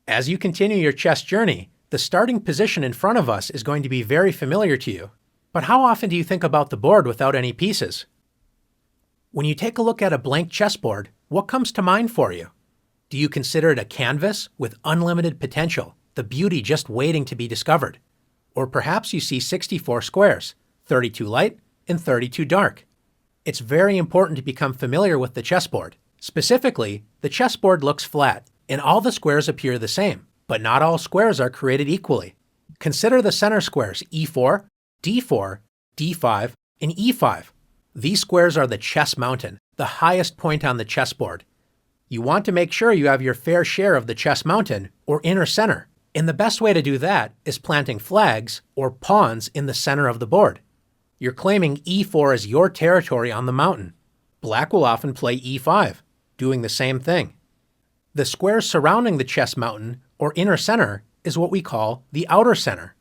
As you continue your chess journey, the starting position in front of us is going to be very familiar to you. But how often do you think about the board without any pieces? When you take a look at a blank chessboard, what comes to mind for you? Do you consider it a canvas with unlimited potential, the beauty just waiting to be discovered? Or perhaps you see 64 squares, 32 light and 32 dark. It's very important to become familiar with the chessboard. Specifically, the chessboard looks flat, and all the squares appear the same, but not all squares are created equally. Consider the center squares E4, D4, D5, and E5. These squares are the chess mountain, the highest point on the chessboard. You want to make sure you have your fair share of the chess mountain, or inner center, and the best way to do that is planting flags, or pawns, in the center of the board. You're claiming E4 as your territory on the mountain. Black will often play E5, doing the same thing. The squares surrounding the chess mountain, or inner center, is what we call the outer center.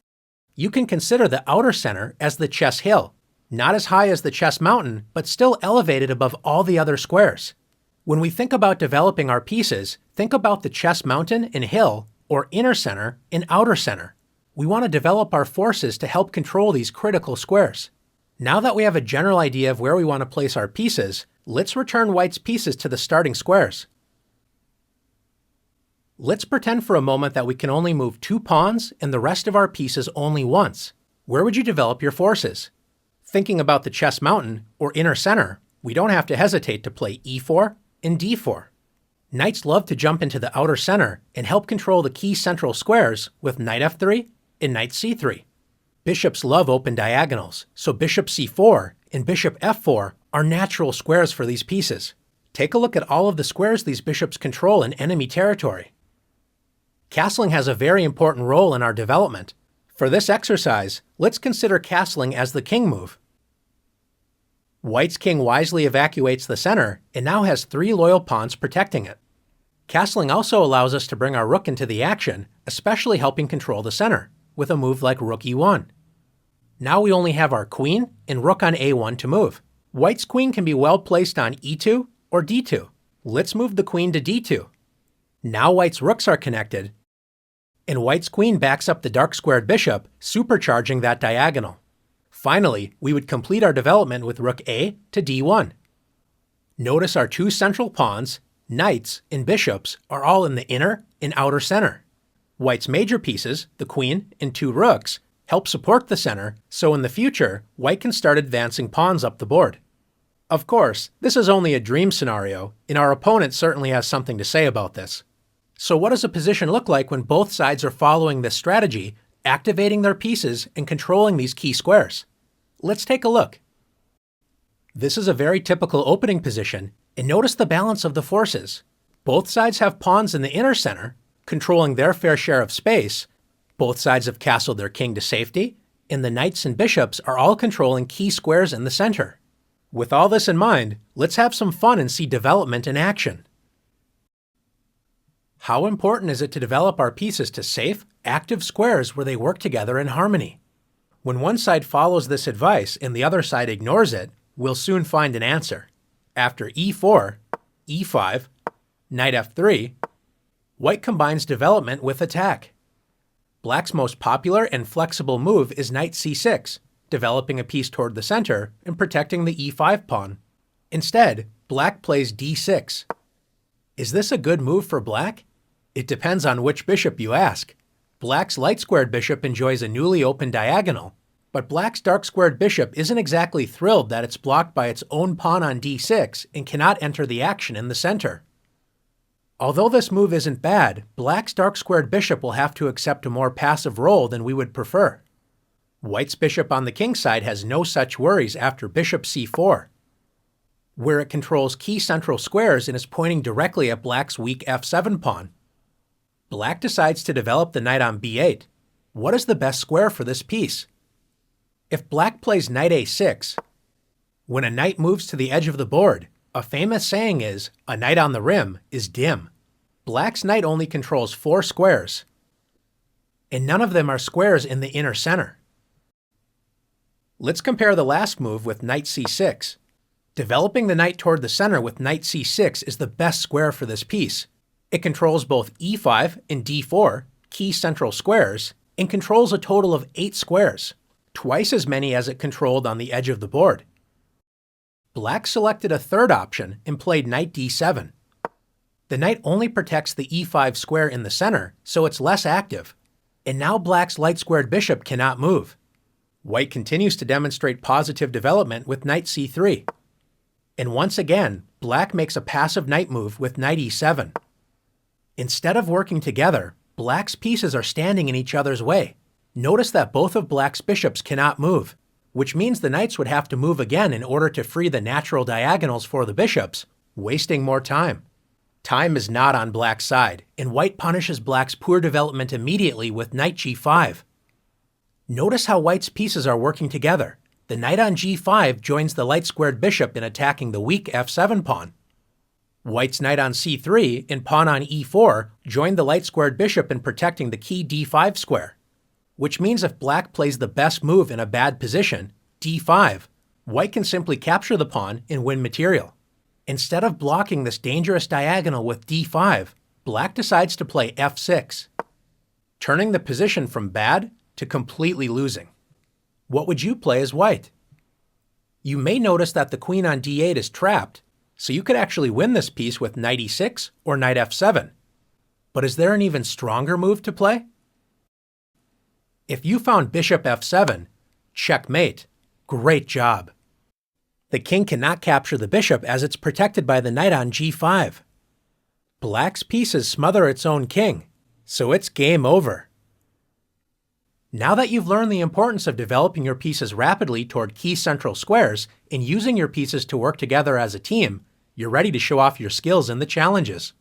You can consider the outer center as the chess hill, not as high as the chess mountain, but still elevated above all the other squares. When we think about developing our pieces, think about the chess mountain and hill, or inner center and outer center. We want to develop our forces to help control these critical squares. Now that we have a general idea of where we want to place our pieces, let's return White's pieces to the starting squares. Let's pretend for a moment that we can only move 2 pawns and the rest of our pieces only once. Where would you develop your forces? Thinking about the chess mountain, or inner center, we don't have to hesitate to play E4 and D4. Knights love to jump into the outer center and help control the key central squares with knight F3 and knight C3. Bishops love open diagonals, so bishop C4 and bishop F4 are natural squares for these pieces. Take a look at all of the squares these bishops control in enemy territory. Castling has a very important role in our development. For this exercise, let's consider castling as the king move. White's king wisely evacuates the center and now has 3 loyal pawns protecting it. Castling also allows us to bring our rook into the action, especially helping control the center, with a move like rook E1. Now we only have our queen and rook on A1 to move. White's queen can be well placed on E2 or D2. Let's move the queen to D2. Now White's rooks are connected, and White's queen backs up the dark squared bishop, supercharging that diagonal. Finally, we would complete our development with rook A to D1. Notice our 2 central pawns, knights, and bishops are all in the inner and outer center. White's major pieces, the queen and 2 rooks, help support the center, so in the future, White can start advancing pawns up the board. Of course, this is only a dream scenario, and our opponent certainly has something to say about this. So what does a position look like when both sides are following this strategy, activating their pieces and controlling these key squares? Let's take a look. This is a very typical opening position, and notice the balance of the forces. Both sides have pawns in the inner center, controlling their fair share of space. Both sides have castled their king to safety, and the knights and bishops are all controlling key squares in the center. With all this in mind, let's have some fun and see development in action. How important is it to develop our pieces to safe, active squares where they work together in harmony? When one side follows this advice and the other side ignores it, we'll soon find an answer. After E4, E5, knight F3, White combines development with attack. Black's most popular and flexible move is knight C6, developing a piece toward the center and protecting the E5 pawn. Instead, Black plays D6. Is this a good move for Black? It depends on which bishop you ask. Black's light-squared bishop enjoys a newly opened diagonal, but Black's dark-squared bishop isn't exactly thrilled that it's blocked by its own pawn on D6 and cannot enter the action in the center. Although this move isn't bad, Black's dark-squared bishop will have to accept a more passive role than we would prefer. White's bishop on the king side has no such worries after bishop C4, where it controls key central squares and is pointing directly at Black's weak F7 pawn. Black decides to develop the knight on B8. What is the best square for this piece? If Black plays knight A6, when a knight moves to the edge of the board, a famous saying is, "A knight on the rim is dim." Black's knight only controls 4 squares, and none of them are squares in the inner center. Let's compare the last move with knight C6. Developing the knight toward the center with knight C6 is the best square for this piece. It controls both e5 and d4, key central squares, and controls a total of 8 squares, twice as many as it controlled on the edge of the board. Black selected a third option and played knight d7. The knight only protects the e5 square in the center, so it's less active, and now Black's light-squared bishop cannot move. White continues to demonstrate positive development with knight c3. And once again, Black makes a passive knight move with knight e7. Instead of working together, Black's pieces are standing in each other's way. Notice that both of Black's bishops cannot move, which means the knights would have to move again in order to free the natural diagonals for the bishops, wasting more time. Time is not on Black's side, and White punishes Black's poor development immediately with knight g5. Notice how White's pieces are working together. The knight on g5 joins the light-squared bishop in attacking the weak f7 pawn. White's knight on c3 and pawn on e4 join the light-squared bishop in protecting the key d5 square, which means if Black plays the best move in a bad position, d5, White can simply capture the pawn and win material. Instead of blocking this dangerous diagonal with d5, Black decides to play f6, turning the position from bad to completely losing. What would you play as White? You may notice that the queen on d8 is trapped, so you could actually win this piece with knight e6 or knight f7. But is there an even stronger move to play? If you found bishop f7, checkmate. Great job. The king cannot capture the bishop as it's protected by the knight on g5. Black's pieces smother its own king, so it's game over. Now that you've learned the importance of developing your pieces rapidly toward key central squares and using your pieces to work together as a team, you're ready to show off your skills in the challenges.